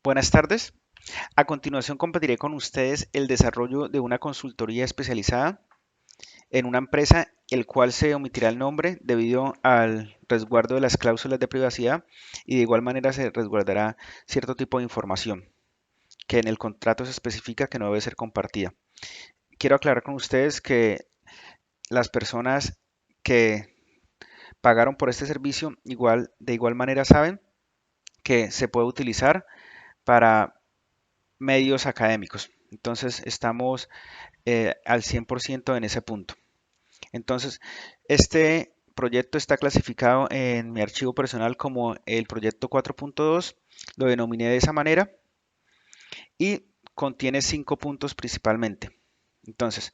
Buenas tardes. A continuación compartiré con ustedes el desarrollo de una consultoría especializada en una empresa, el cual se omitirá el nombre debido al resguardo de las cláusulas de privacidad y de igual manera se resguardará cierto tipo de información que en el contrato se especifica que no debe ser compartida. Quiero aclarar con ustedes que las personas que pagaron por este servicio de igual manera saben que se puede utilizar para medios académicos. Entonces estamos al 100% en ese punto. Entonces, este proyecto está clasificado en mi archivo personal como el proyecto 4.2, lo denominé de esa manera y contiene 5 puntos principalmente. Entonces,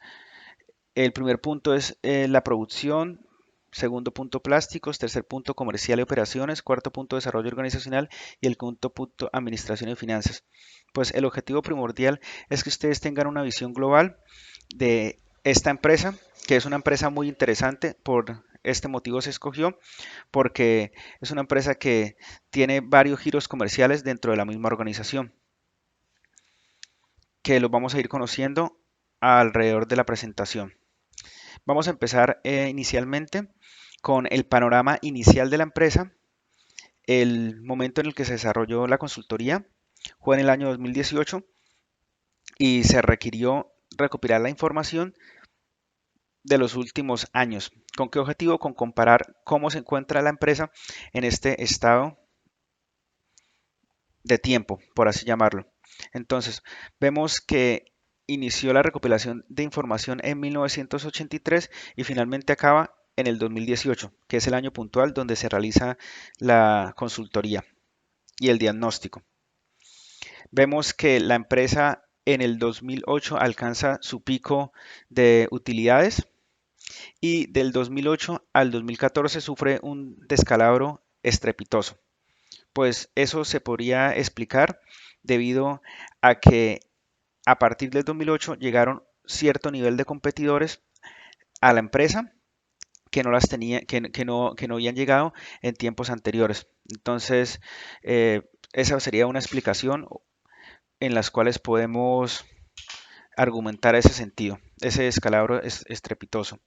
el primer punto es la producción, segundo punto plásticos, tercer punto comercial y operaciones, cuarto punto desarrollo organizacional y el quinto punto administración y finanzas. Pues el objetivo primordial es que ustedes tengan una visión global de esta empresa, que es una empresa muy interesante. Por este motivo se escogió, porque es una empresa que tiene varios giros comerciales dentro de la misma organización, que los vamos a ir conociendo alrededor de la presentación. Vamos a empezar inicialmente con el panorama inicial de la empresa. El momento en el que se desarrolló la consultoría fue en el año 2018 y se requirió recopilar la información de los últimos años. ¿Con qué objetivo? Con comparar cómo se encuentra la empresa en este estado de tiempo, por así llamarlo. Entonces, vemos que inició la recopilación de información en 1983 y finalmente acaba en el 2018, que es el año puntual donde se realiza la consultoría y el diagnóstico. Vemos que la empresa en el 2008 alcanza su pico de utilidades y del 2008 al 2014 sufre un descalabro estrepitoso. Pues eso se podría explicar debido a que a partir del 2008 llegaron cierto nivel de competidores a la empresa que no las tenía, que no habían llegado en tiempos anteriores. Entonces, esa sería una explicación en las cuales podemos argumentar ese sentido, ese descalabro estrepitoso.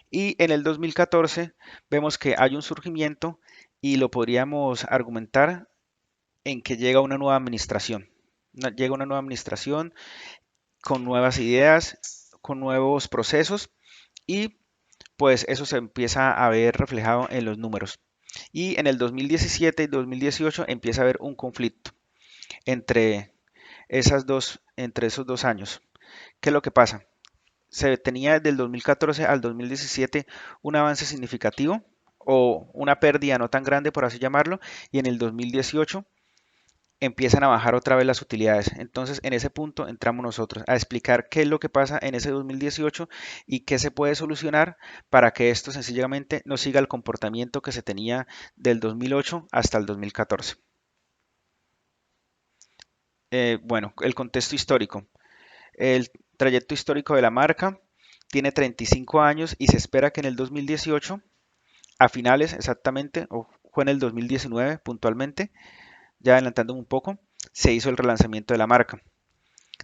Y en el 2014 vemos que hay un surgimiento y lo podríamos argumentar en que llega una nueva administración. Llega una nueva administración con nuevas ideas, con nuevos procesos y pues eso se empieza a ver reflejado en los números. Y en el 2017 y 2018 empieza a haber un conflicto entre entre esos dos años. ¿Qué es lo que pasa? Se tenía desde el 2014 al 2017 un avance significativo o una pérdida no tan grande, por así llamarlo, y en el 2018 empiezan a bajar otra vez las utilidades. Entonces, en ese punto entramos nosotros a explicar qué es lo que pasa en ese 2018 y qué se puede solucionar para que esto sencillamente no siga el comportamiento que se tenía del 2008 hasta el 2014. Bueno, el contexto histórico. El trayecto histórico de la marca tiene 35 años y se espera que en el 2018, a finales exactamente, o fue en el 2019 puntualmente, ya adelantando un poco, se hizo el relanzamiento de la marca.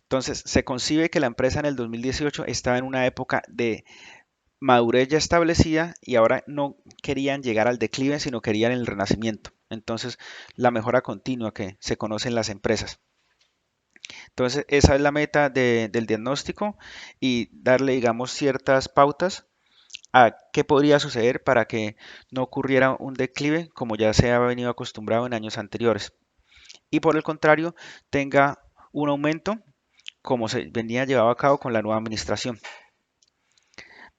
Entonces, se concibe que la empresa en el 2018 estaba en una época de madurez ya establecida y ahora no querían llegar al declive, sino querían el renacimiento. Entonces, la mejora continua que se conoce en las empresas. Entonces, esa es la meta del diagnóstico y darle, digamos, ciertas pautas a qué podría suceder para que no ocurriera un declive como ya se ha venido acostumbrado en años anteriores. Y por el contrario, tenga un aumento como se venía llevado a cabo con la nueva administración.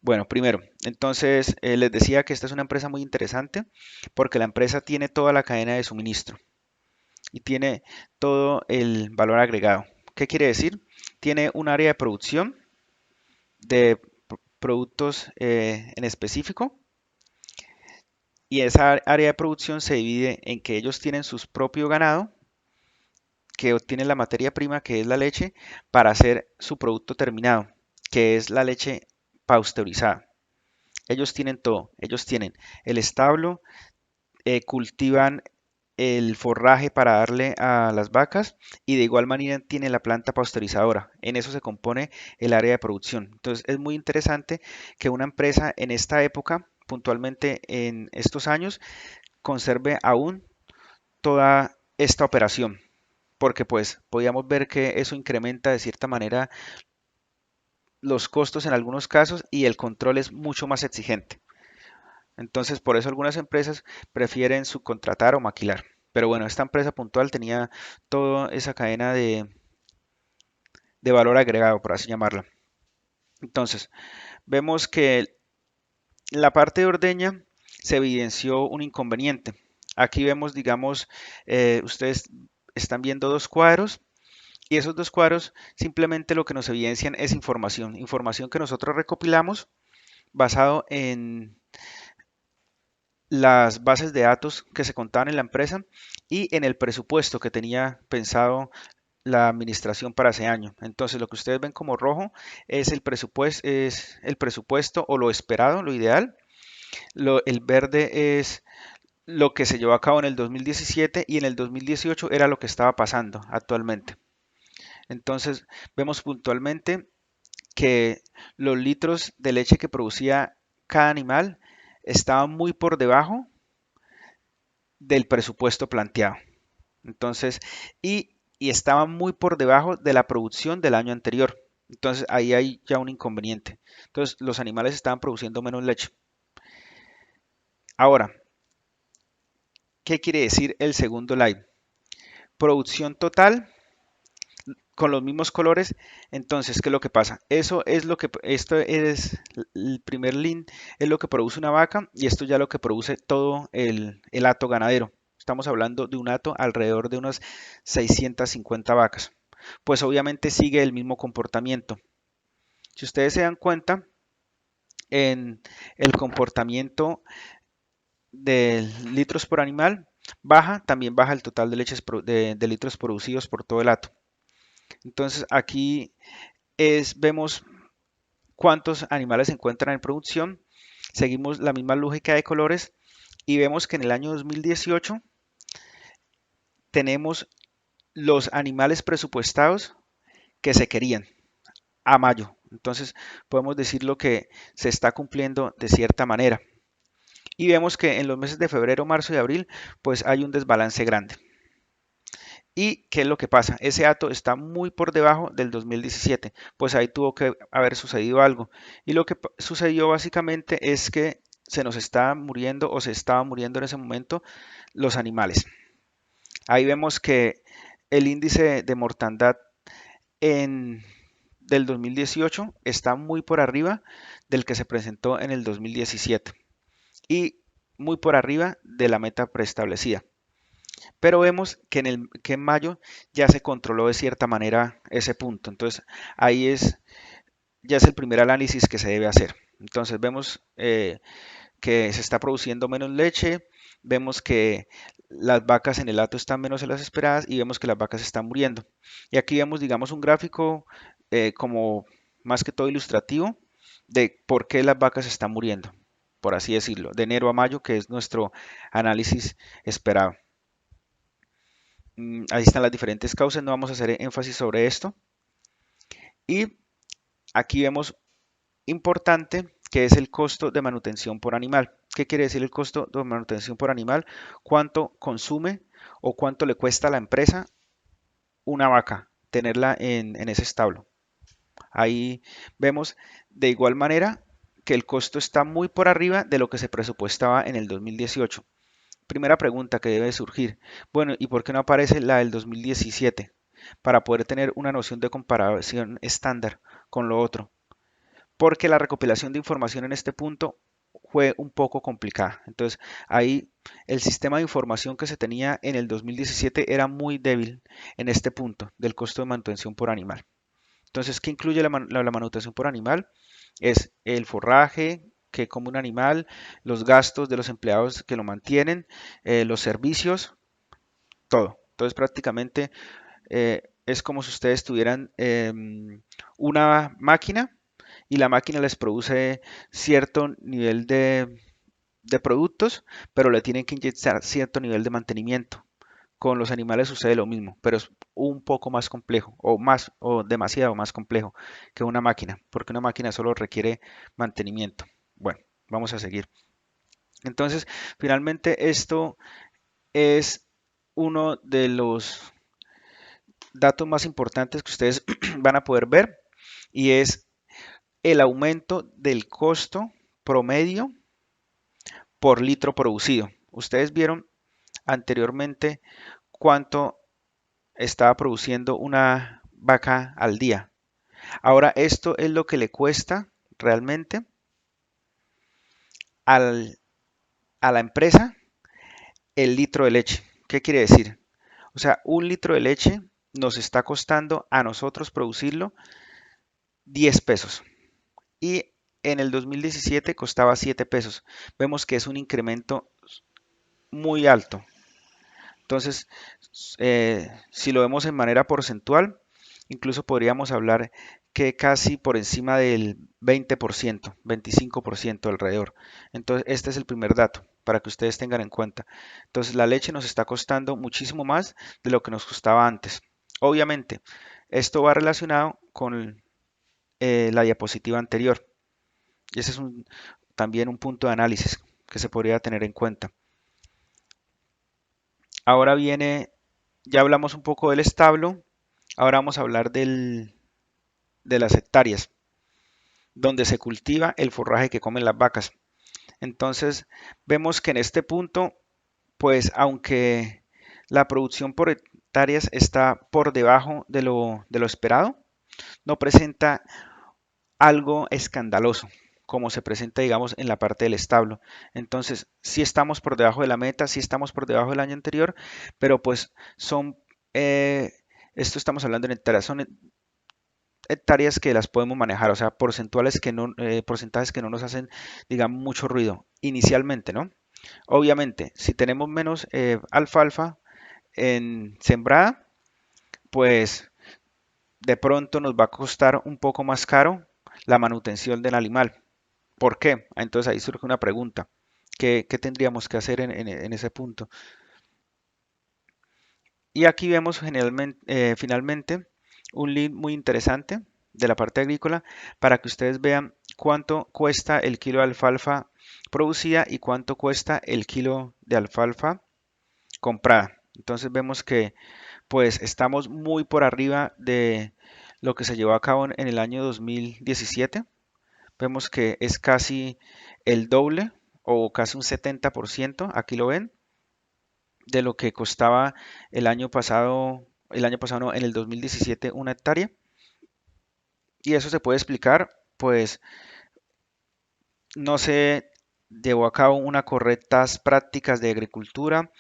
Bueno, primero, entonces les decía que esta es una empresa muy interesante porque la empresa tiene toda la cadena de suministro y tiene todo el valor agregado. ¿Qué quiere decir? Tiene un área de producción de productos en específico y esa área de producción se divide en que ellos tienen su propio ganado que obtiene la materia prima que es la leche para hacer su producto terminado, que es la leche pasteurizada. Ellos tienen todo, ellos tienen el establo, cultivan el forraje para darle a las vacas y de igual manera tiene la planta pasteurizadora. En eso se compone el área de producción. Entonces es muy interesante que una empresa en esta época, puntualmente en estos años, conserve aún toda esta operación, porque pues podíamos ver que eso incrementa de cierta manera los costos en algunos casos y el control es mucho más exigente. Entonces, por eso algunas empresas prefieren subcontratar o maquilar. Pero bueno, esta empresa puntual tenía toda esa cadena de valor agregado, por así llamarla. Entonces, vemos que la parte de ordeña se evidenció un inconveniente. Aquí vemos, digamos, ustedes están viendo dos cuadros y esos dos cuadros simplemente lo que nos evidencian es información, información que nosotros recopilamos basado en las bases de datos que se contaban en la empresa y en el presupuesto que tenía pensado la administración para ese año. Entonces, lo que ustedes ven como rojo es el presupuesto o lo esperado, lo ideal. El verde es lo que se llevó a cabo en el 2017 y en el 2018 era lo que estaba pasando actualmente. Entonces, vemos puntualmente que los litros de leche que producía cada animal estaban muy por debajo del presupuesto planteado. Entonces, y estaba muy por debajo de la producción del año anterior. Entonces, ahí hay ya un inconveniente. Entonces, los animales estaban produciendo menos leche. Ahora, ¿qué quiere decir el segundo live? Producción total con los mismos colores. Entonces, ¿qué es lo que pasa? Esto es el primer link, es lo que produce una vaca y esto ya lo que produce todo el hato ganadero. Estamos hablando de un hato alrededor de unas 650 vacas. Pues obviamente sigue el mismo comportamiento. Si ustedes se dan cuenta, en el comportamiento de litros por animal baja, también baja el total de de litros producidos por todo el hato. Entonces aquí vemos cuántos animales se encuentran en producción, seguimos la misma lógica de colores y vemos que en el año 2018 tenemos los animales presupuestados que se querían a mayo. Entonces podemos decir lo que se está cumpliendo de cierta manera. Y vemos que en los meses de febrero, marzo y abril, pues hay un desbalance grande. ¿Y qué es lo que pasa? Ese dato está muy por debajo del 2017, pues ahí tuvo que haber sucedido algo. Y lo que sucedió básicamente es que se nos está muriendo o se estaba muriendo en ese momento los animales. Ahí vemos que el índice de mortandad en, del 2018 está muy por arriba del que se presentó en el 2017 y muy por arriba de la meta preestablecida. Pero vemos que en mayo ya se controló de cierta manera ese punto. Entonces, ahí ya es el primer análisis que se debe hacer. Entonces, vemos que se está produciendo menos leche, vemos que las vacas en el hato están menos de las esperadas y vemos que las vacas están muriendo. Y aquí vemos, digamos, un gráfico como más que todo ilustrativo de por qué las vacas están muriendo, por así decirlo, de enero a mayo, que es nuestro análisis esperado. Ahí están las diferentes causas, no vamos a hacer énfasis sobre esto. Y aquí vemos importante que es el costo de manutención por animal. ¿Qué quiere decir el costo de manutención por animal? ¿Cuánto consume o cuánto le cuesta a la empresa una vaca tenerla en ese establo? Ahí vemos de igual manera que el costo está muy por arriba de lo que se presupuestaba en el 2018. Primera pregunta que debe surgir. Bueno, ¿y por qué no aparece la del 2017? Para poder tener una noción de comparación estándar con lo otro. Porque la recopilación de información en este punto fue un poco complicada. Entonces, ahí el sistema de información que se tenía en el 2017 era muy débil en este punto del costo de manutención por animal. Entonces, ¿qué incluye la manutención por animal? Es el forraje que come un animal, los gastos de los empleados que lo mantienen, los servicios, todo. Entonces, prácticamente es como si ustedes tuvieran una máquina y la máquina les produce cierto nivel de productos, pero le tienen que inyectar cierto nivel de mantenimiento. Con los animales sucede lo mismo, pero es un poco más complejo o más o demasiado más complejo que una máquina, porque una máquina solo requiere mantenimiento. Bueno, vamos a seguir. Entonces, finalmente esto es uno de los datos más importantes que ustedes van a poder ver y es el aumento del costo promedio por litro producido. Ustedes vieron anteriormente cuánto estaba produciendo una vaca al día. Ahora esto es lo que le cuesta realmente al- a la empresa el litro de leche. ¿Qué quiere decir? O sea, un litro de leche nos está costando a nosotros producirlo 10 pesos y en el 2017 costaba 7 pesos. Vemos que es un incremento muy alto. Entonces, si lo vemos en manera porcentual, incluso podríamos hablar que casi por encima del 20%, 25% alrededor. Entonces, este es el primer dato para que ustedes tengan en cuenta. Entonces, la leche nos está costando muchísimo más de lo que nos costaba antes. Obviamente, esto va relacionado con la diapositiva anterior. Y ese es también un punto de análisis que se podría tener en cuenta. Ahora viene, ya hablamos un poco del establo, ahora vamos a hablar de las hectáreas, donde se cultiva el forraje que comen las vacas. Entonces, vemos que en este punto, pues aunque la producción por hectáreas está por debajo de lo esperado, no presenta algo escandaloso, como se presenta, digamos, en la parte del establo. Entonces, sí estamos por debajo de la meta, sí estamos por debajo del año anterior, pero pues son, eh, esto estamos hablando en hectáreas, son hectáreas que las podemos manejar, o sea, porcentajes que no nos hacen, digamos, mucho ruido inicialmente, ¿no? Obviamente, si tenemos menos alfalfa en sembrada, pues de pronto nos va a costar un poco más caro la manutención del animal. ¿Por qué? Entonces ahí surge una pregunta. ¿Qué tendríamos que hacer en ese punto? Y aquí vemos finalmente un link muy interesante de la parte agrícola para que ustedes vean cuánto cuesta el kilo de alfalfa producida y cuánto cuesta el kilo de alfalfa comprada. Entonces vemos que pues estamos muy por arriba de lo que se llevó a cabo en el año 2017. Vemos que es casi el doble o casi un 70%, aquí lo ven, de lo que costaba el año pasado no, en el 2017 una hectárea. Y eso se puede explicar, pues no se llevó a cabo unas correctas prácticas de agricultura.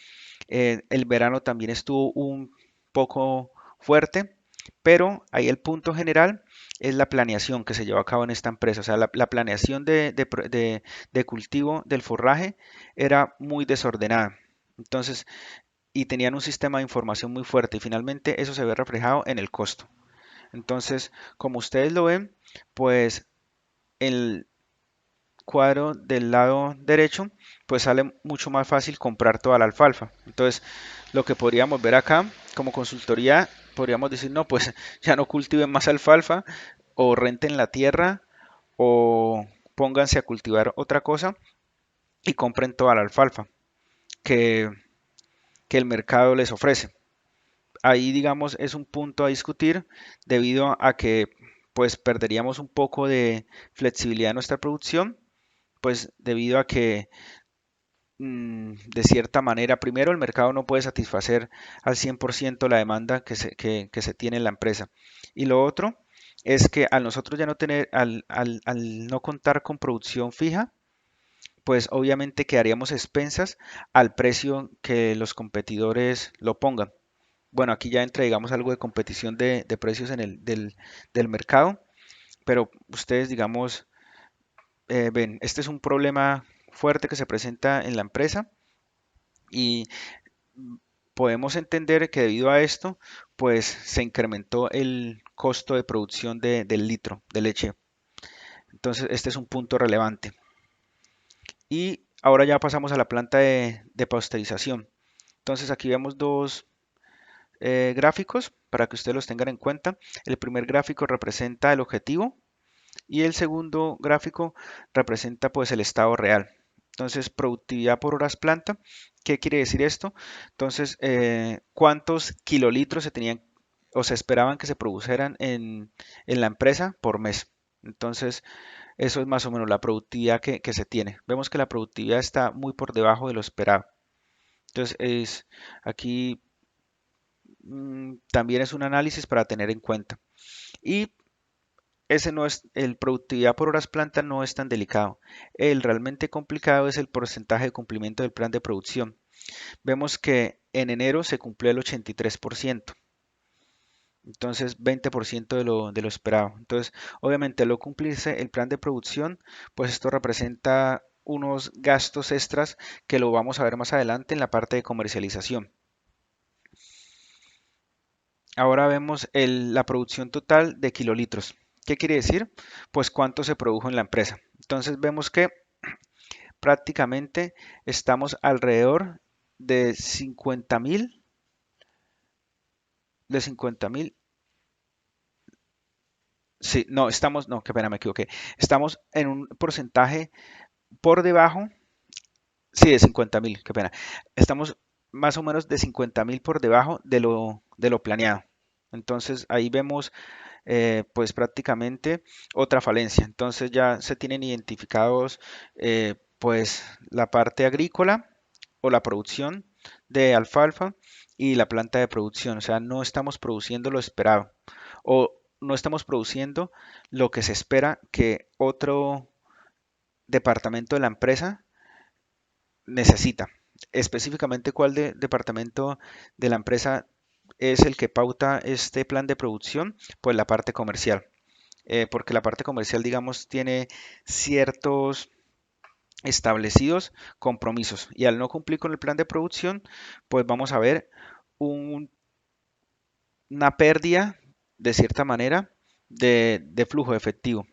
El verano también estuvo un poco fuerte, pero ahí el punto general es la planeación que se llevó a cabo en esta empresa. O sea, la planeación de cultivo del forraje era muy desordenada. Entonces, y tenían un sistema de información muy fuerte y finalmente eso se ve reflejado en el costo. Entonces, como ustedes lo ven, pues el cuadro del lado derecho, pues sale mucho más fácil comprar toda la alfalfa. Entonces, lo que podríamos ver acá como consultoría, podríamos decir, no, pues ya no cultiven más alfalfa o renten la tierra o pónganse a cultivar otra cosa y compren toda la alfalfa que, que el mercado les ofrece. Ahí, digamos, es un punto a discutir debido a que pues perderíamos un poco de flexibilidad en nuestra producción, pues debido a que de cierta manera, primero el mercado no puede satisfacer al 100% la demanda que se tiene en la empresa. Y lo otro es que al nosotros ya no tener, al no contar con producción fija, pues obviamente quedaríamos expensas al precio que los competidores lo pongan. Bueno, aquí ya entra, digamos, algo de competición de precios del mercado, pero ustedes, digamos, ven, este es un problema fuerte que se presenta en la empresa y podemos entender que debido a esto, pues se incrementó el costo de producción del litro de leche. Entonces, este es un punto relevante. Y ahora ya pasamos a la planta de pasteurización. Entonces aquí vemos dos gráficos para que ustedes los tengan en cuenta. El primer gráfico representa el objetivo y el segundo gráfico representa pues el estado real. Entonces, productividad por horas planta, ¿qué quiere decir esto? Entonces, ¿cuántos kilolitros se tenían o se esperaban que se produjeran en la empresa por mes? Entonces, eso es más o menos la productividad que se tiene. Vemos que la productividad está muy por debajo de lo esperado. Entonces, aquí también es un análisis para tener en cuenta. Y ese no es, el productividad por horas planta no es tan delicado. El realmente complicado es el porcentaje de cumplimiento del plan de producción. Vemos que en enero se cumplió el 83%, entonces 20% de lo esperado. Entonces, obviamente, al no cumplirse el plan de producción, pues esto representa unos gastos extras que lo vamos a ver más adelante en la parte de comercialización. Ahora vemos la producción total de kilolitros. ¿Qué quiere decir? Pues cuánto se produjo en la empresa. Entonces vemos que prácticamente estamos alrededor de 50.000, de 50.000, sí, no, estamos, no, qué pena, me equivoqué. Estamos en un porcentaje por debajo, sí, de 50.000, qué pena. Estamos más o menos de 50.000 por debajo de lo planeado. Entonces ahí vemos pues prácticamente otra falencia. Entonces ya se tienen identificados pues la parte agrícola o la producción de alfalfa y la planta de producción. O sea, no estamos produciendo lo esperado o no estamos produciendo lo que se espera que otro departamento de la empresa necesita. Específicamente, ¿cuál departamento de la empresa es el que pauta este plan de producción? Pues la parte comercial. Porque la parte comercial, digamos, tiene ciertos establecidos compromisos y al no cumplir con el plan de producción, pues vamos a ver un- una pérdida, de cierta manera, de flujo efectivo.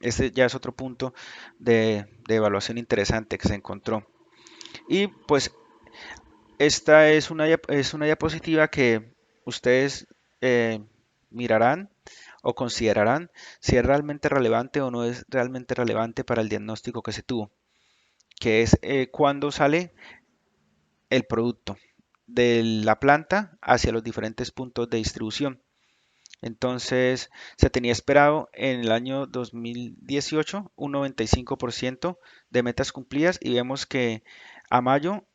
Este ya es otro punto de evaluación interesante que se encontró. Y pues esta es una diapositiva que ustedes eh, mirarán o considerarán si es realmente relevante o no es realmente relevante para el diagnóstico que se tuvo, que es cuando sale el producto de la planta hacia los diferentes puntos de distribución. Entonces, se tenía esperado en el año 2018 un 95% de metas cumplidas y vemos que a mayo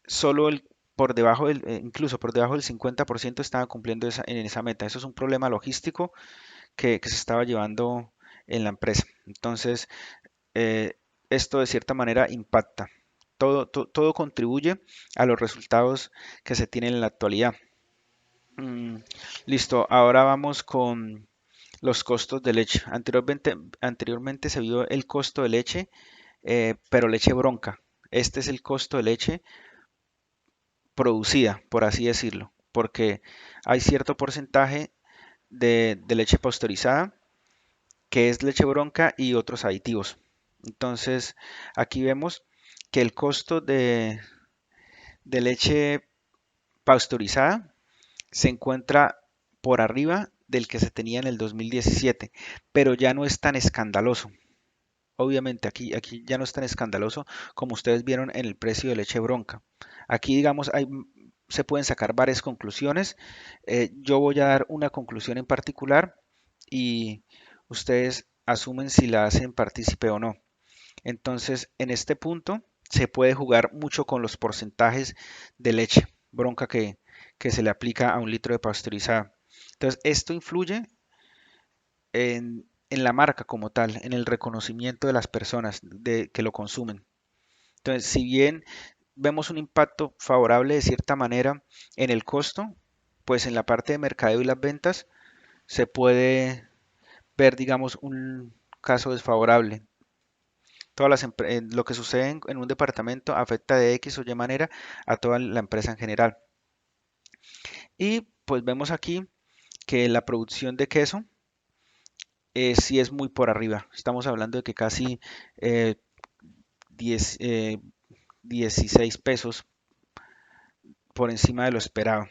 solo por debajo incluso por debajo del 50% estaba cumpliendo en esa meta. Eso es un problema logístico que se estaba llevando en la empresa. Entonces, eh, esto de cierta manera impacta. Todo contribuye a los resultados que se tienen en la actualidad. Mm, listo, ahora vamos con los costos de leche. Anteriormente se vio el costo de leche, pero leche bronca. Este es el costo de leche producida, por así decirlo, porque hay cierto porcentaje de leche pasteurizada que es leche bronca y otros aditivos. Entonces, aquí vemos que el costo de leche pasteurizada se encuentra por arriba del que se tenía en el 2017, pero ya no es tan escandaloso. Obviamente aquí ya no es tan escandaloso como ustedes vieron en el precio de leche bronca. Aquí, digamos, se pueden sacar varias conclusiones. Yo voy a dar una conclusión en particular y ustedes asumen si la hacen partícipe o no. Entonces, en este punto se puede jugar mucho con los porcentajes de leche bronca que se le aplica a un litro de pasteurizada. Entonces, esto influye en la marca como tal, en el reconocimiento de las personas que lo consumen. Entonces, si bien vemos un impacto favorable de cierta manera en el costo, pues en la parte de mercadeo y las ventas se puede ver, digamos, un caso desfavorable. Lo que sucede en un departamento afecta de X o Y manera a toda la empresa en general. Y pues vemos aquí que la producción de queso sí es muy por arriba. Estamos hablando de que casi eh, 10, 16 pesos por encima de lo esperado.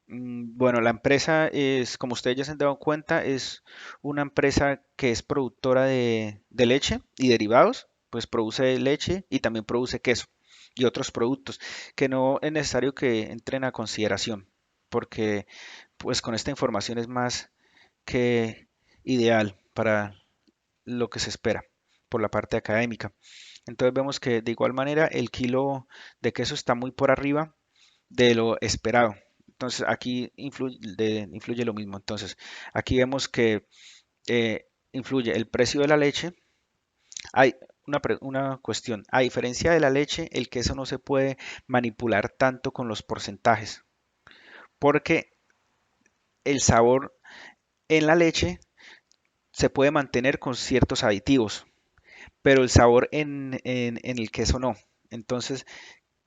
Bueno, la empresa es, como ustedes ya se han dado cuenta, es una empresa que es productora de leche y derivados, pues produce leche y también produce queso y otros productos que no es necesario que entren a consideración, porque pues con esta información es más que ideal para lo que se espera por la parte académica. Entonces vemos que de igual manera el kilo de queso está muy por arriba de lo esperado. Entonces aquí influye lo mismo. Entonces aquí vemos que influye el precio de la leche. Hay una cuestión. A diferencia de la leche, el queso no se puede manipular tanto con los porcentajes, porque el sabor en la leche se puede mantener con ciertos aditivos, pero el sabor en el queso no. Entonces,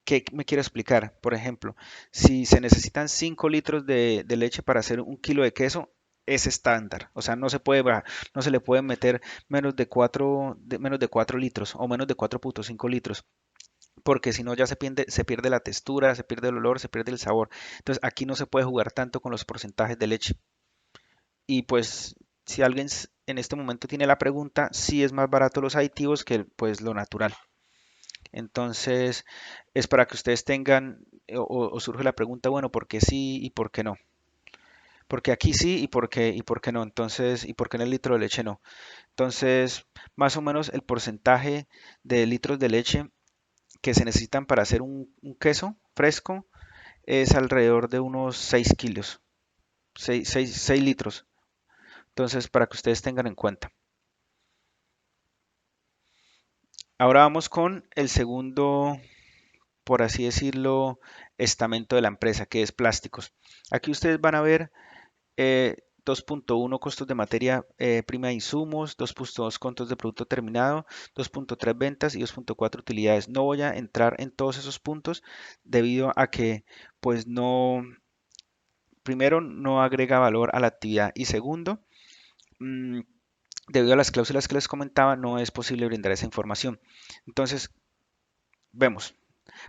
¿qué me quiero explicar? Por ejemplo, si se necesitan 5 litros de leche para hacer un kilo de queso, es estándar. O sea, no se puede no se le puede meter menos de 4 litros o menos de 4,5 litros. Porque si no ya se pierde la textura, se pierde el olor, se pierde el sabor. Entonces aquí no se puede jugar tanto con los porcentajes de leche. Y pues si alguien en este momento tiene la pregunta, sí es más barato los aditivos que pues lo natural. Entonces, es para que ustedes tengan o surge la pregunta, bueno, ¿por qué sí y por qué no? Porque aquí sí y por qué no. Entonces, ¿y por qué en el litro de leche no? Entonces, más o menos el porcentaje de litros de leche que se necesitan para hacer un queso fresco es alrededor de unos 6 kilos, 6 litros. Entonces, para que ustedes tengan en cuenta. Ahora vamos con el segundo, por así decirlo, estamento de la empresa, que es plásticos. Aquí ustedes van a ver 2.1 costos de materia prima de insumos, 2.2 costos de producto terminado, 2.3 ventas y 2.4 utilidades. No voy a entrar en todos esos puntos debido a que, pues no, primero, no agrega valor a la actividad y segundo, mm, debido a las cláusulas que les comentaba, no es posible brindar esa información. Entonces, vemos.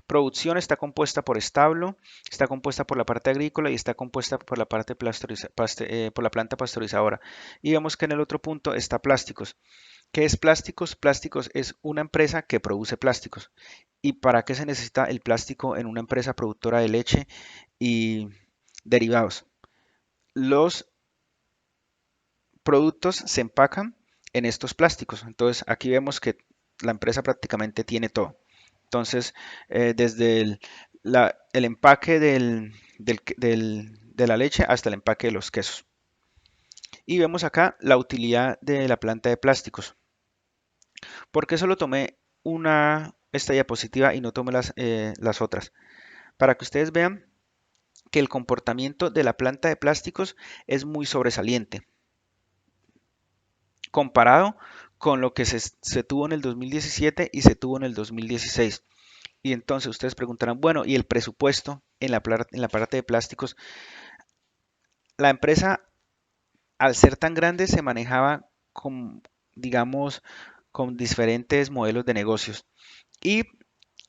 Producción está compuesta por establo, está compuesta por la parte agrícola y está compuesta por la parte por la planta pasteurizadora. Y vemos que en el otro punto está plásticos. ¿Qué es plásticos? Plásticos es una empresa que produce plásticos. ¿Y para qué se necesita el plástico en una empresa productora de leche y derivados? Los productos se empacan en estos plásticos. Entonces aquí vemos que la empresa prácticamente tiene todo. Entonces, desde el empaque de la leche hasta el empaque de los quesos. Y vemos acá la utilidad de la planta de plásticos. ¿Por qué solo tomé esta diapositiva y no tomé las otras? Para que ustedes vean que el comportamiento de la planta de plásticos es muy sobresaliente comparado con lo que se tuvo en el 2017 y se tuvo en el 2016. Y entonces ustedes preguntarán, bueno, ¿y el presupuesto en la parte de plásticos? La empresa, al ser tan grande, se manejaba con, digamos, con diferentes modelos de negocios. Y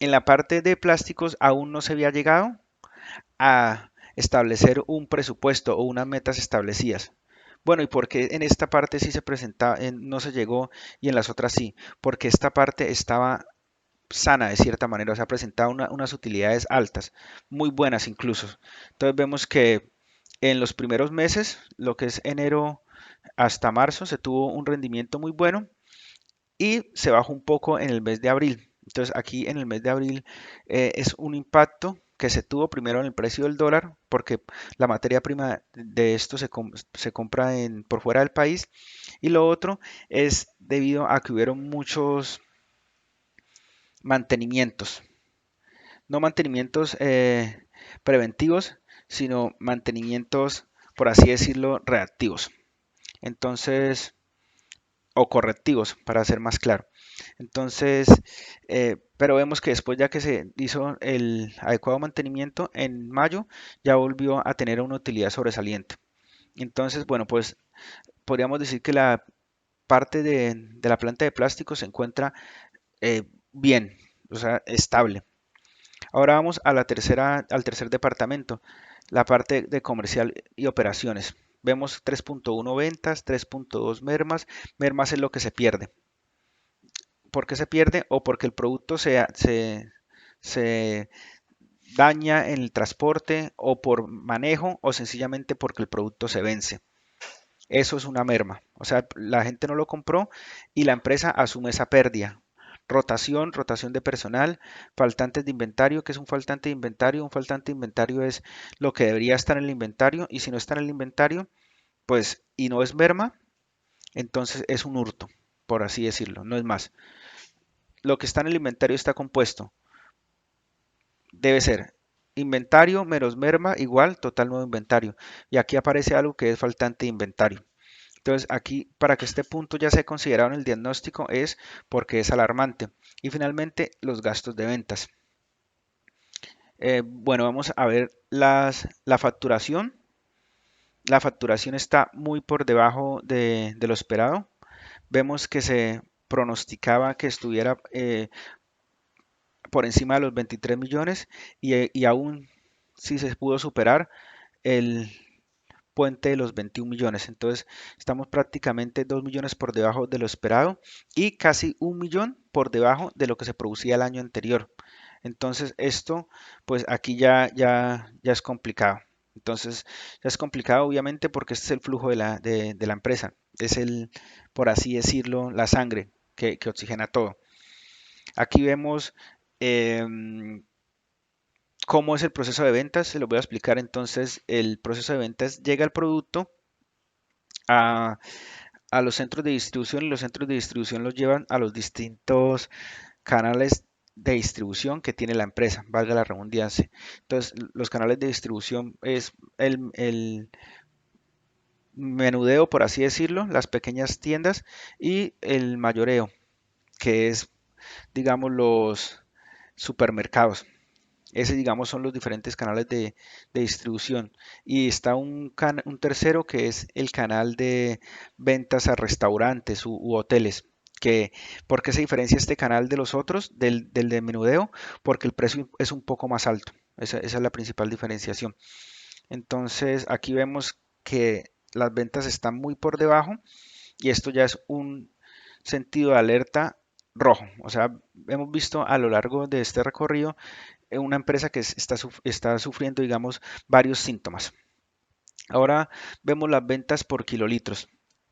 en la parte de plásticos aún no se había llegado a establecer un presupuesto o unas metas establecidas. Bueno, ¿y por qué en esta parte sí se presentaba, no se llegó y en las otras sí? Porque esta parte estaba sana de cierta manera, o sea, presentaba unas utilidades altas, muy buenas incluso. Entonces vemos que en los primeros meses, lo que es enero hasta marzo, se tuvo un rendimiento muy bueno y se bajó un poco en el mes de abril. Entonces aquí en el mes de abril es un impacto que se tuvo primero en el precio del dólar, porque la materia prima de esto se compra por fuera del país, y lo otro es debido a que hubieron muchos mantenimientos, no mantenimientos preventivos, sino mantenimientos, por así decirlo, reactivos. Entonces, o correctivos, para ser más claro. Entonces, pero vemos que después ya que se hizo el adecuado mantenimiento en mayo, ya volvió a tener una utilidad sobresaliente. Entonces, bueno, pues podríamos decir que la parte de la planta de plástico se encuentra bien, o sea, estable. Ahora vamos a al tercer departamento, la parte de comercial y operaciones. Vemos 3.1 ventas, 3.2 mermas. Mermas es lo que se pierde. ¿Por qué se pierde? O porque el producto se daña en el transporte o por manejo o sencillamente porque el producto se vence. Eso es una merma. O sea, la gente no lo compró y la empresa asume esa pérdida. Rotación de personal, faltantes de inventario. ¿Qué es un faltante de inventario? Un faltante de inventario es lo que debería estar en el inventario y si no está en el inventario, pues y no es merma, entonces es un hurto, por así decirlo, no es más. Lo que está en el inventario está compuesto. Debe ser inventario menos merma igual total nuevo inventario. Y aquí aparece algo que es faltante de inventario. Entonces aquí para que este punto ya sea considerado en el diagnóstico es porque es alarmante. Y finalmente los gastos de ventas. Bueno, vamos a ver la facturación. La facturación está muy por debajo de lo esperado. Vemos que se pronosticaba que estuviera por encima de los 23 millones y aún si se pudo superar el puente de los 21 millones. Entonces estamos prácticamente 2 millones por debajo de lo esperado y casi 1 millón por debajo de lo que se producía el año anterior. Entonces esto, pues aquí ya es complicado. Entonces ya es complicado obviamente porque este es el flujo de la empresa. Es el, por así decirlo, la sangre que oxigena todo. Aquí vemos em, cómo es el proceso de ventas. Se lo voy a explicar. Entonces el proceso de ventas llega el producto a, a los centros de distribución y los centros de distribución los llevan a los distintos canales de distribución que tiene la empresa, valga la redundancia. Entonces, los canales de distribución es el menudeo, por así decirlo, las pequeñas tiendas y el mayoreo, que es, digamos, los supermercados. Ese, digamos, son los diferentes canales de distribución. Y está un tercero que es el canal de ventas a restaurantes u hoteles. ¿Por qué se diferencia este canal de los otros, del de menudeo? Porque el precio es un poco más alto. Esa es la principal diferenciación. Entonces, aquí vemos que las ventas están muy por debajo y esto ya es un sentido de alerta rojo. O sea, hemos visto a lo largo de este recorrido una empresa que está sufriendo, digamos, varios síntomas. Ahora vemos las ventas por kilolitros.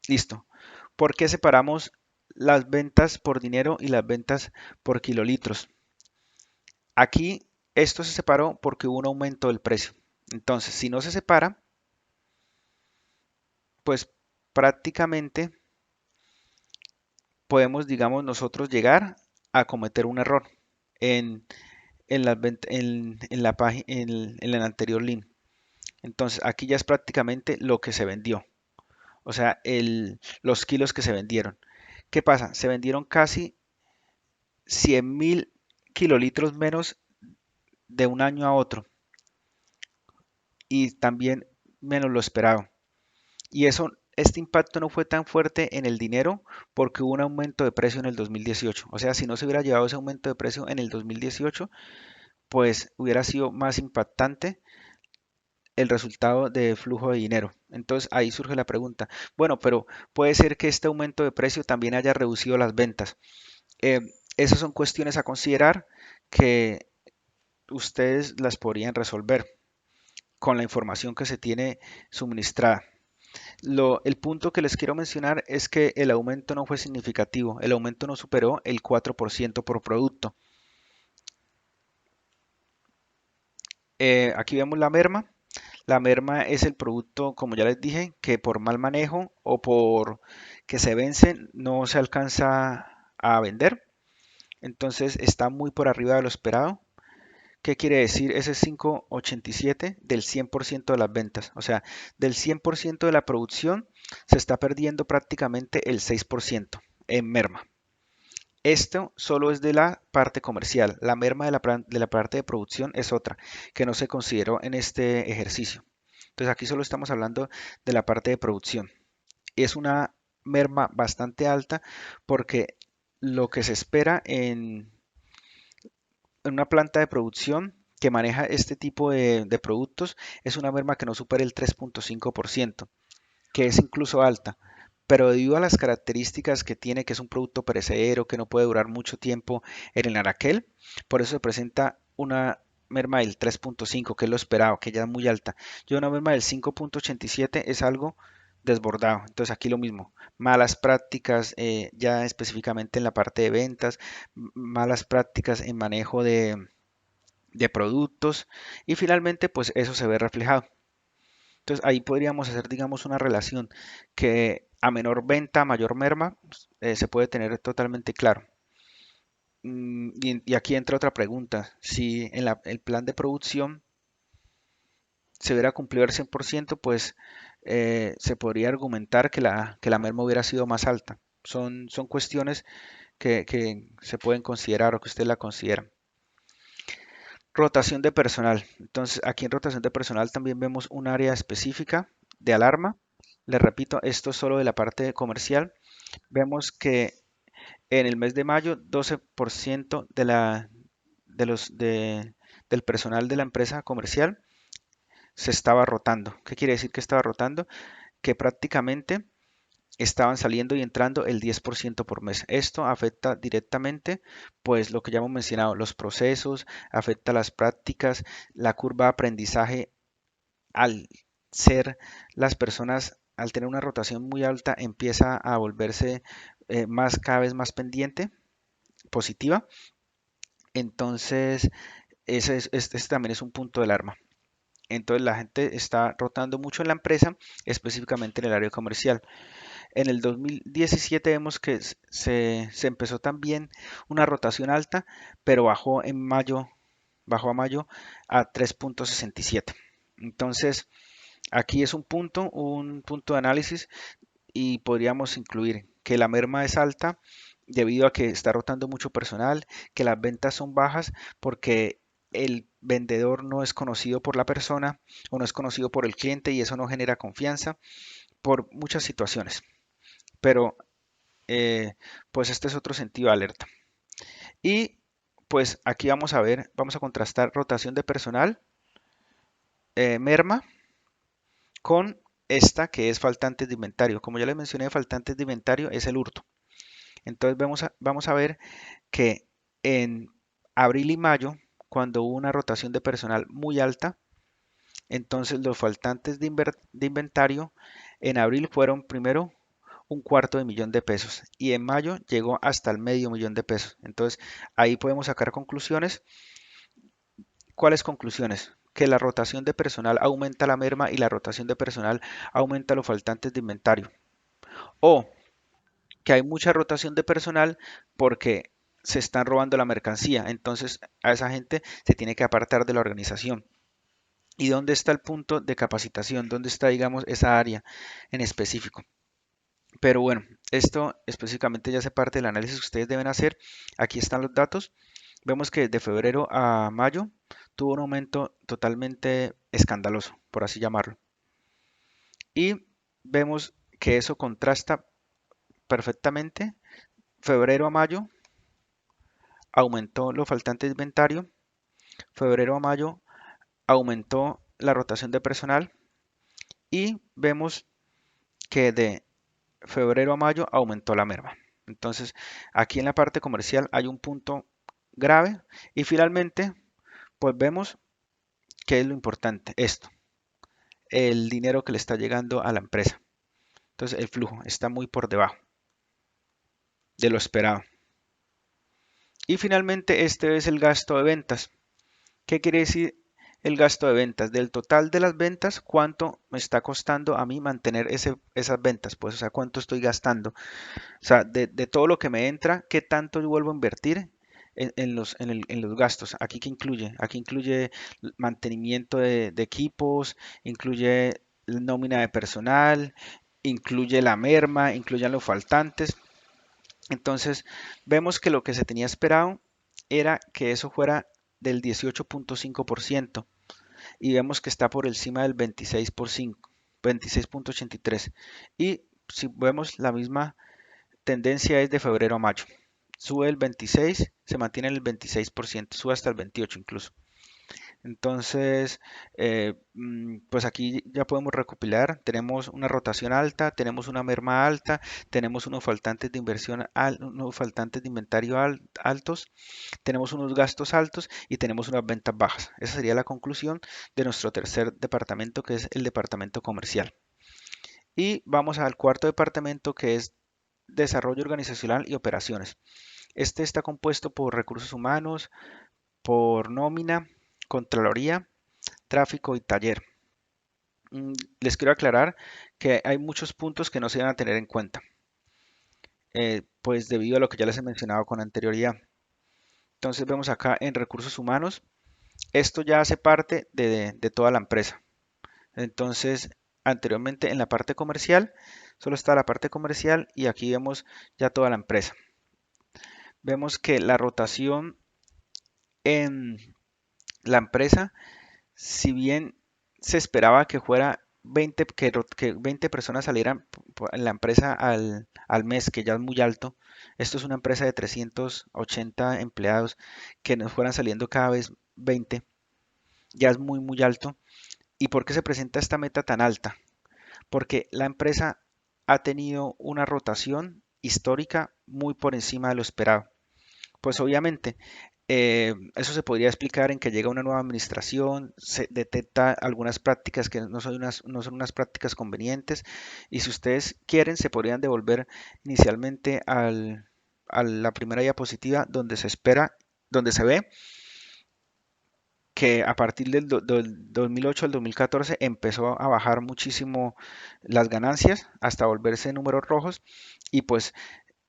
Listo. ¿Por qué separamos las ventas por dinero y las ventas por kilolitros? Aquí esto se separó porque hubo un aumento del precio. Entonces, si no se separa, pues prácticamente podemos, digamos, nosotros llegar a cometer un error en, en la página, en el anterior link. Entonces, aquí ya es prácticamente lo que se vendió, o sea, los kilos que se vendieron. ¿Qué pasa? Se vendieron casi 100.000 kilolitros menos de un año a otro y también menos lo esperado. Y este impacto no fue tan fuerte en el dinero porque hubo un aumento de precio en el 2018. O sea, si no se hubiera llevado ese aumento de precio en el 2018, pues hubiera sido más impactante el resultado de flujo de dinero. Entonces ahí surge la pregunta, bueno, pero puede ser que este aumento de precio también haya reducido las ventas. Eh, Esas son cuestiones a considerar que ustedes las podrían resolver con la información que se tiene suministrada. El punto que les quiero mencionar es que el aumento no fue significativo, el aumento no superó el 4% por producto. Aquí vemos la merma. La merma es el producto, como ya les dije, que por mal manejo o por que se vence no se alcanza a vender. Entonces está muy por arriba de lo esperado. ¿Qué quiere decir ese 5,87 del 100% de las ventas? O sea, del 100% de la producción se está perdiendo prácticamente el 6% en merma. Esto solo es de la parte comercial. La merma de la parte de producción es otra, que no se consideró en este ejercicio. Entonces aquí solo estamos hablando de la parte de producción. Es una merma bastante alta porque lo que se espera en una planta de producción que maneja este tipo de productos es una merma que no supera el 3.5%, que es incluso alta. Pero debido a las características que tiene, que es un producto perecedero, que no puede durar mucho tiempo en el anaquel, por eso se presenta una merma del 3.5, que es lo esperado, que ya es muy alta. Yo una merma del 5.87 es algo desbordado. Entonces aquí lo mismo, malas prácticas ya específicamente en la parte de ventas, malas prácticas en manejo de productos y finalmente pues eso se ve reflejado. Entonces ahí podríamos hacer, digamos, una relación que a menor venta, mayor merma, se puede tener totalmente claro. Y aquí entra otra pregunta. Si en el plan de producción se hubiera cumplido al 100%, pues se podría argumentar que la merma hubiera sido más alta. Son cuestiones que se pueden considerar o que usted la considera. Rotación de personal. Entonces, aquí en rotación de personal también vemos un área específica de alarma. Les repito, esto es solo de la parte comercial. Vemos que en el mes de mayo, 12% del personal de la empresa comercial se estaba rotando. ¿Qué quiere decir que estaba rotando? Que prácticamente estaban saliendo y entrando el 10% por mes. Esto afecta directamente, pues lo que ya hemos mencionado, los procesos, afecta las prácticas, la curva de aprendizaje al ser las personas, al tener una rotación muy alta, empieza a volverse cada vez más pendiente, positiva. Entonces, este también es un punto del arma. Entonces, la gente está rotando mucho en la empresa, específicamente en el área comercial. En el 2017 vemos que se empezó también una rotación alta, pero bajó a mayo a 3.67. Entonces, aquí es un punto de análisis y podríamos incluir que la merma es alta debido a que está rotando mucho personal, que las ventas son bajas porque el vendedor no es conocido por la persona o no es conocido por el cliente y eso no genera confianza por muchas situaciones. Pero pues este es otro sentido de alerta. Y pues aquí vamos a ver, vamos a contrastar rotación de personal, merma, con esta que es faltantes de inventario. Como ya les mencioné, faltantes de inventario es el hurto. Entonces vamos a ver que en abril y mayo, cuando hubo una rotación de personal muy alta, entonces los faltantes de inventario en abril fueron primero un cuarto de millón de pesos y en mayo llegó hasta el medio millón de pesos. Entonces ahí podemos sacar conclusiones. ¿Cuáles conclusiones? Que la rotación de personal aumenta la merma y la rotación de personal aumenta los faltantes de inventario. O que hay mucha rotación de personal porque se están robando la mercancía. Entonces a esa gente se tiene que apartar de la organización. ¿Y dónde está el punto de capacitación? ¿Dónde está, digamos, esa área en específico? Pero bueno, esto específicamente ya hace parte del análisis que ustedes deben hacer. Aquí están los datos. Vemos que de febrero a mayo tuvo un aumento totalmente escandaloso, por así llamarlo. Y vemos que eso contrasta perfectamente. Febrero a mayo aumentó los faltantes de inventario. Febrero a mayo aumentó la rotación de personal. Y vemos que de febrero a mayo aumentó la merma. Entonces, aquí en la parte comercial hay un punto grave y finalmente, pues vemos qué es lo importante, esto, el dinero que le está llegando a la empresa. Entonces, el flujo está muy por debajo de lo esperado. Y finalmente, este es el gasto de ventas. ¿Qué quiere decir el gasto de ventas? Del total de las ventas, ¿cuánto me está costando a mí mantener esas ventas? Pues, o sea, ¿cuánto estoy gastando? O sea, de todo lo que me entra, ¿qué tanto yo vuelvo a invertir en los gastos? ¿Aquí qué incluye? Aquí incluye mantenimiento de equipos, incluye nómina de personal, incluye la merma, incluyen los faltantes. Entonces, vemos que lo que se tenía esperado era que eso fuera del 18.5% y vemos que está por encima del 26%, 26.83. Y si vemos la misma tendencia es de febrero a mayo. Sube el 26 se mantiene en el 26%, sube hasta el 28% incluso. Entonces, pues aquí ya podemos recopilar, tenemos una rotación alta, tenemos una merma alta, tenemos unos faltantes de inversión, unos faltantes de inventario altos, tenemos unos gastos altos y tenemos unas ventas bajas. Esa sería la conclusión de nuestro tercer departamento, que es el departamento comercial. Y vamos al cuarto departamento, que es desarrollo organizacional y operaciones. Este está compuesto por recursos humanos, por nómina, contraloría, tráfico y taller. Les quiero aclarar que hay muchos puntos que no se van a tener en cuenta, pues debido a lo que ya les he mencionado con anterioridad. Entonces vemos acá en recursos humanos, esto ya hace parte de toda la empresa. Entonces, anteriormente en la parte comercial, solo está la parte comercial y aquí vemos ya toda la empresa. Vemos que la rotación en la empresa, si bien se esperaba que fuera 20, que 20 personas salieran en la empresa al mes, que ya es muy alto. Esto es una empresa de 380 empleados, que nos fueran saliendo cada vez 20, ya es muy alto. ¿Y por qué se presenta esta meta tan alta? Porque la empresa ha tenido una rotación histórica muy por encima de lo esperado. Pues obviamente, eso se podría explicar en que llega una nueva administración, se detecta algunas prácticas que no son unas prácticas convenientes y si ustedes quieren se podrían devolver inicialmente a la primera diapositiva donde se espera, donde se ve que a partir del 2008 al 2014 empezó a bajar muchísimo las ganancias hasta volverse números rojos y pues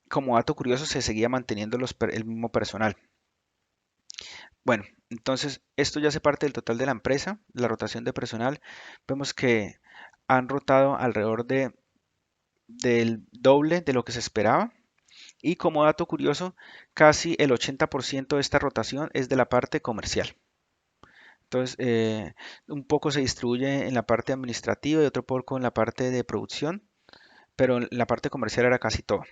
como dato curioso se seguía manteniendo el mismo personal. Bueno, entonces esto ya hace parte del total de la empresa, la rotación de personal. Vemos que han rotado alrededor del doble de lo que se esperaba. Y como dato curioso, casi el 80% de esta rotación es de la parte comercial. Entonces, un poco se distribuye en la parte administrativa y otro poco en la parte de producción, pero en la parte comercial era casi todo.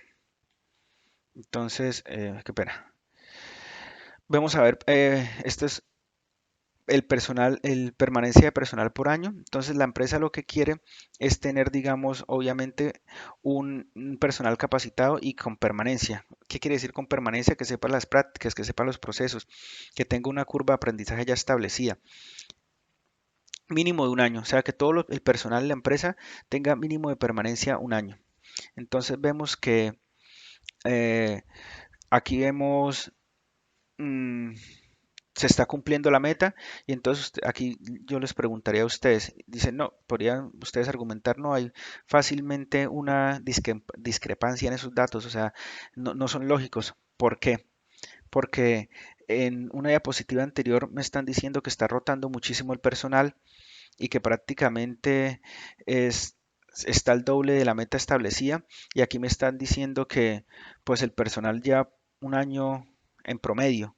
Entonces, qué pena. Vamos a ver, esto es el personal, el permanencia de personal por año. Entonces la empresa lo que quiere es tener, digamos, obviamente un personal capacitado y con permanencia. ¿Qué quiere decir con permanencia? Que sepa las prácticas, que sepa los procesos, que tenga una curva de aprendizaje ya establecida, mínimo de un año. O sea, que todo el personal de la empresa tenga mínimo de permanencia un año. Entonces vemos que eh, aquí vemos... mm, se está cumpliendo la meta y entonces aquí yo les preguntaría a ustedes, dicen, no, podrían ustedes argumentar, no, hay fácilmente una discrepancia en esos datos, o sea, no son lógicos. ¿Por qué? Porque en una diapositiva anterior me están diciendo que está rotando muchísimo el personal y que prácticamente es, está el doble de la meta establecida y aquí me están diciendo que pues el personal ya un año en promedio.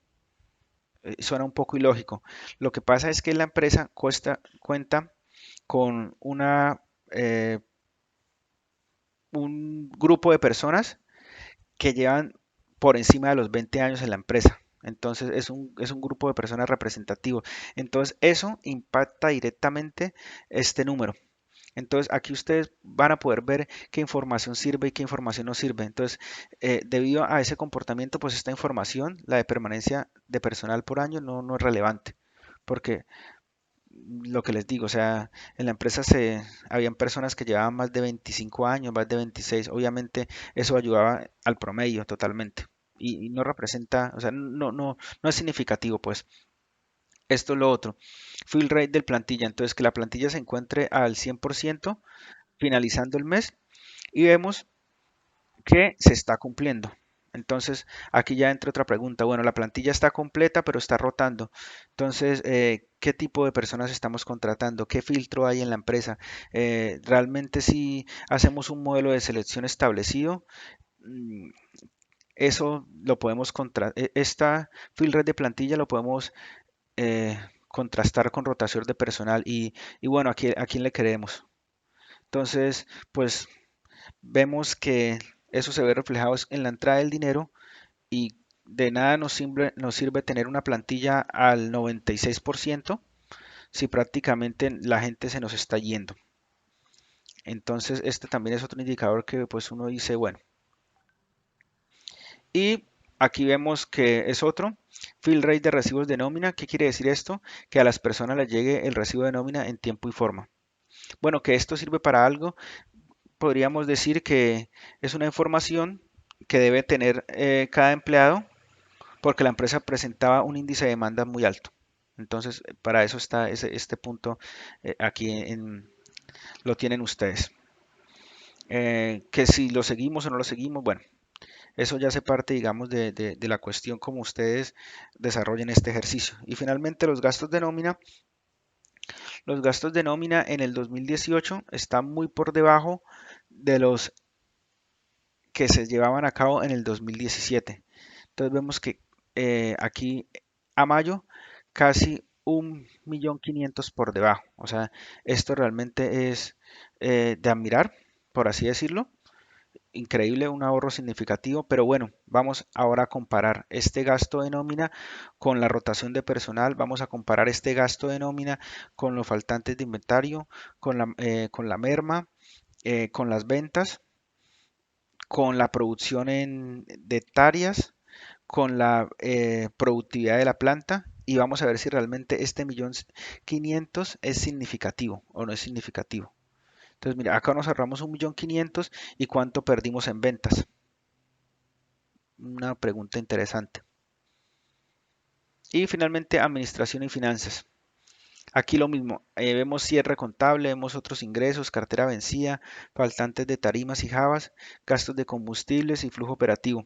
Suena un poco ilógico. Lo que pasa es que la empresa cuenta con un grupo de personas que llevan por encima de los 20 años en la empresa. Entonces es un grupo de personas representativo. Entonces eso impacta directamente este número. Entonces aquí ustedes van a poder ver qué información sirve y qué información no sirve. Entonces, debido a ese comportamiento, pues esta información, la de permanencia de personal por año, no es relevante. Porque lo que les digo, o sea, en la empresa habían personas que llevaban más de 25 años, más de 26. Obviamente eso ayudaba al promedio totalmente. Y no representa, o sea, no es significativo, pues. Esto es lo otro. Fill rate del plantilla. Entonces, que la plantilla se encuentre al 100% finalizando el mes y vemos que se está cumpliendo. Entonces, aquí ya entra otra pregunta. Bueno, la plantilla está completa, pero está rotando. Entonces, ¿qué tipo de personas estamos contratando? ¿Qué filtro hay en la empresa? ¿Realmente si hacemos un modelo de selección establecido? Mm, Eso lo podemos esta fill rate de plantilla lo podemos contrastar con rotación de personal y bueno, a quién le creemos? Entonces, pues vemos que eso se ve reflejado en la entrada del dinero y de nada nos sirve tener una plantilla al 96% si prácticamente la gente se nos está yendo. Entonces, este también es otro indicador que pues uno dice, bueno, y aquí vemos que es otro, fill rate de recibos de nómina. ¿Qué quiere decir esto? Que a las personas les llegue el recibo de nómina en tiempo y forma. Bueno, que esto sirve para algo, podríamos decir que es una información que debe tener cada empleado porque la empresa presentaba un índice de demanda muy alto. Entonces, para eso está este punto aquí lo tienen ustedes. Que si lo seguimos o no lo seguimos, bueno, eso ya hace parte, digamos, de la cuestión como ustedes desarrollen este ejercicio. Y finalmente los gastos de nómina. Los gastos de nómina en el 2018 están muy por debajo de los que se llevaban a cabo en el 2017. Entonces vemos que aquí a mayo casi 1.500.000 por debajo. O sea, esto realmente es de admirar, por así decirlo. Increíble, un ahorro significativo, pero bueno, vamos ahora a comparar este gasto de nómina con la rotación de personal, vamos a comparar este gasto de nómina con los faltantes de inventario, con la merma, con las ventas, con la producción de hectáreas, con la productividad de la planta y vamos a ver si realmente este 1.500.000 es significativo o no es significativo. Entonces, mira, acá nos ahorramos 1.500.000 y cuánto perdimos en ventas. Una pregunta interesante. Y finalmente, administración y finanzas. Aquí lo mismo, vemos cierre contable, vemos otros ingresos, cartera vencida, faltantes de tarimas y jabas, gastos de combustibles y flujo operativo.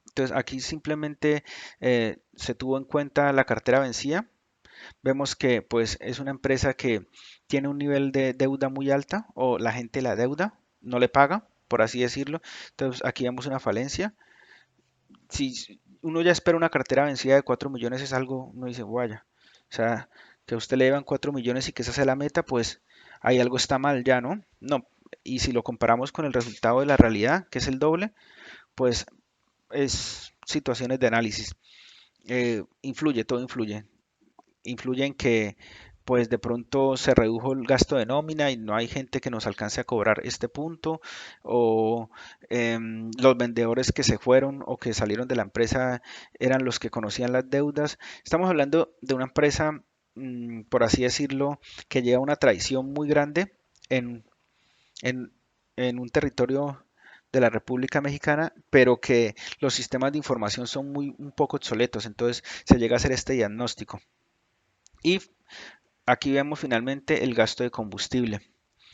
Entonces aquí simplemente se tuvo en cuenta la cartera vencida. Vemos que pues es una empresa que tiene un nivel de deuda muy alta o la gente la deuda, no le paga, por así decirlo. Entonces aquí vemos una falencia. Si uno ya espera una cartera vencida de 4 millones es algo, uno dice, vaya, o sea, que a usted le llevan 4 millones y que esa sea la meta, pues ahí algo está mal ya, ¿no? No, y si lo comparamos con el resultado de la realidad, que es el doble, pues es situaciones de análisis. Influye, todo influye. Influye en que pues de pronto se redujo el gasto de nómina y no hay gente que nos alcance a cobrar este punto, o los vendedores que se fueron o que salieron de la empresa eran los que conocían las deudas. Estamos hablando de una empresa, por así decirlo, que lleva una tradición muy grande en, en, en un territorio de la República Mexicana, pero que los sistemas de información son un poco obsoletos, entonces se llega a hacer este diagnóstico. Y aquí vemos finalmente el gasto de combustible.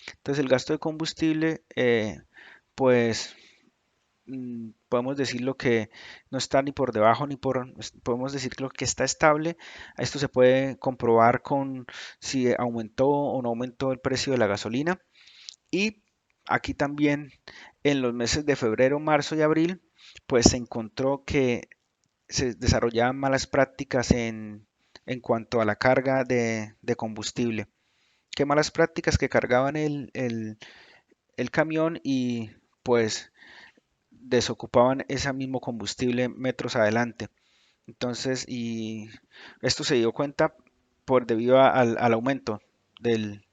Entonces el gasto de combustible, pues podemos decirlo que no está ni por debajo ni podemos decirlo que está estable. Esto se puede comprobar con si aumentó o no aumentó el precio de la gasolina. Y aquí también en los meses de febrero, marzo y abril, pues se encontró que se desarrollaban malas prácticas en cuanto a la carga de combustible. Qué malas prácticas que cargaban el camión y pues desocupaban ese mismo combustible metros adelante. Entonces, y esto se dio cuenta debido al aumento del,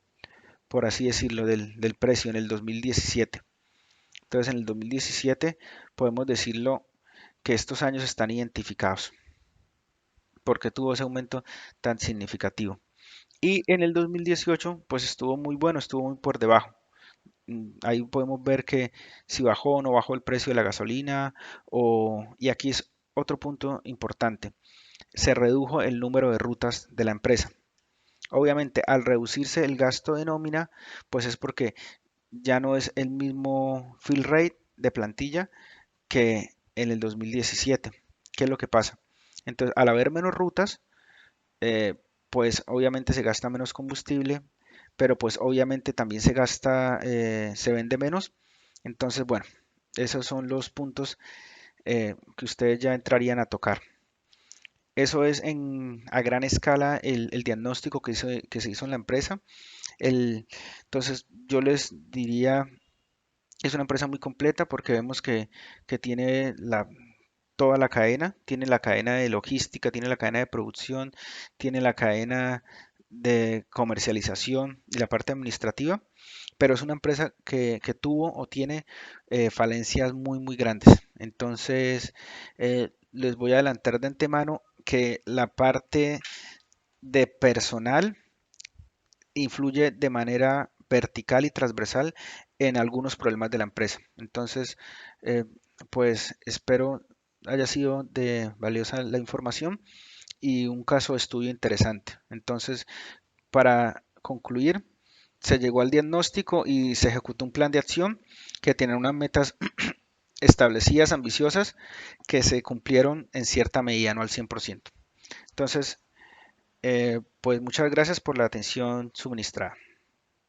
por así decirlo, del precio en el 2017. Entonces, en el 2017 podemos decirlo que estos años están identificados porque tuvo ese aumento tan significativo. Y en el 2018, pues estuvo muy bueno, estuvo muy por debajo. Ahí podemos ver que si bajó o no bajó el precio de la gasolina, y aquí es otro punto importante, se redujo el número de rutas de la empresa. Obviamente, al reducirse el gasto de nómina, pues es porque ya no es el mismo fill rate de plantilla que en el 2017. ¿Qué es lo que pasa? Entonces, al haber menos rutas, eh, pues obviamente se gasta menos combustible, pero pues obviamente también se vende menos. Entonces, bueno, esos son los puntos que ustedes ya entrarían a tocar. Eso es a gran escala el diagnóstico que se hizo en la empresa. Entonces, yo les diría, es una empresa muy completa porque vemos que tiene toda la cadena, tiene la cadena de logística, tiene la cadena de producción, tiene la cadena de comercialización y la parte administrativa, pero es una empresa que tuvo o tiene falencias muy, muy grandes. Entonces, les voy a adelantar de antemano que la parte de personal influye de manera vertical y transversal en algunos problemas de la empresa. Entonces, eh, pues espero haya sido de valiosa la información y un caso de estudio interesante. Entonces, para concluir, se llegó al diagnóstico y se ejecutó un plan de acción que tiene unas metas establecidas, ambiciosas, que se cumplieron en cierta medida, no al 100%. Entonces, pues muchas gracias por la atención suministrada.